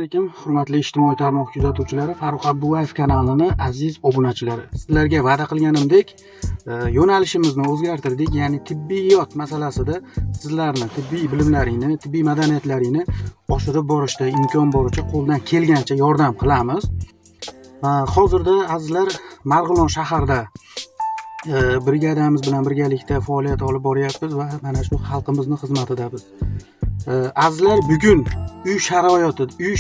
alaykum, hurmatli ijtimoiy tarmoq kuzatuvchilari, Farruh Abdullayev kanalini aziz obunachilari. Sizlarga va'da qilganimdek, yo'nalishimizni o'zgartirdik, ya'ni tibbiyot masalasida sizlarni tibbiy bilimlaringni, tibbiy madaniyatlaringni oshirib borishda imkon boricha qo'ldan kelgancha yordam qilamiz. Hozirda azizlar Marg'ilon shaharida brigadamiz bilan birgalikda faoliyat olib boryapmiz va mana shu xalqimizni xizmatidamiz. Azizlar bugun uy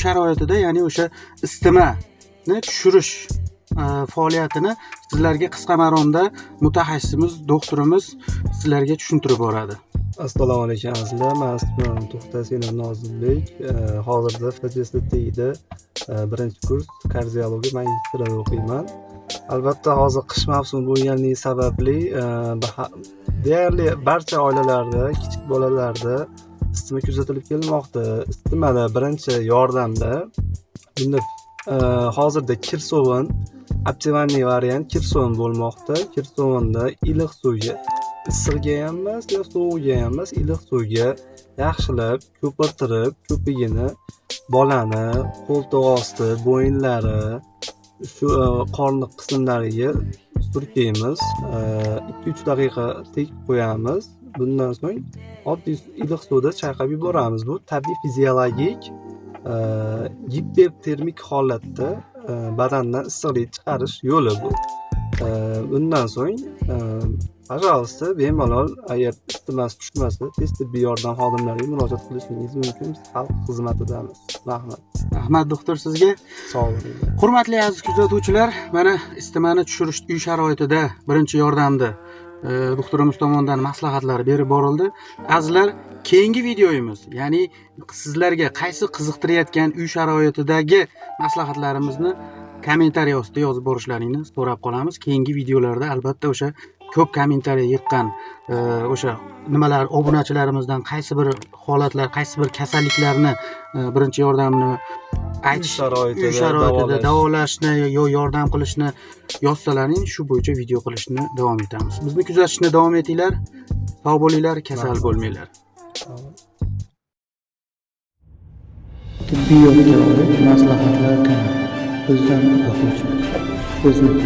sharoitida, ya'ni o'sha isitmani tushirish faoliyatini sizlarga qisqa maromda mutaxassisimiz, doktorimiz sizlarga tushuntirib boradi. Assalomu alaykum azizlar, men ismim To'xtasin Nozimlik. Hozirda FCSTda birinchi kurs kardiologiya magistrada o'qiyman. Albatta hozir qish mavsumi bo'lganligi sababli deyarli barcha oilalarda, kichik bolalarda isitma kuzatilib kelmoqda. Isitmada birinchi yordamda bunda hozirda kirsovin, optimalniy variant kirsovin bo'lmoqda. Kirsovunda iliq suvga, issiqga ham emas, yo sovuqga ham emas, iliq suvga yaxshilab ko'pirtirib, ko'pigini bolani qo'ltiq osti, bo'yinlari, shu qorni qismlariga surkaymiz. 2-3 daqiqa tekib qo'yamiz. Bundan so'ng oddiy iliq suvda chayqab yuboramiz. Bu tabiiy fiziologik gipertermik holatda badandan issiqlik chiqarish yo'li bu. Bundan so'ng pожалуйста, bemalol agar isitmasi tushmasa, tez tibbiy yordam xodimlariga murojaat qilishingiz mumkin. Biz xalq xizmatidamiz. Rahmat. Rahmat doktor sizga. Sog' bo'ling. Hurmatli aziz kuzatuvchilar, mana isitmani tushirish uy sharoitida birinchi yordamda doktorimiz tomonidan maslahatlar berib borildi. Azizlar, keyingi videoyimiz, ya'ni sizlarga qaysi qiziqtirayotgan uy sharoitidagi maslahatlarimizni kommentariy ostida yozib borishlaringni so'rab qolamiz. Keyingi videolarda albatta o'sha ko'p kommentariy yiqqan o'sha nimalar, obunachilarimizdan qaysi bir holatlar, qaysi bir kasalliklarni birinchi yordamni aytish, uy sharoitida davolashni yo yordam qilishni yozsalaring, shu bo'yicha video qilishni davom etamiz. Bizni kuzatishni davom etinglar. Sog' bo'linglar, kasal bo'lmanglar. Tibbiyotga oid maslahatlar kanali. Bizdan uzoqlashmang. O'zingiz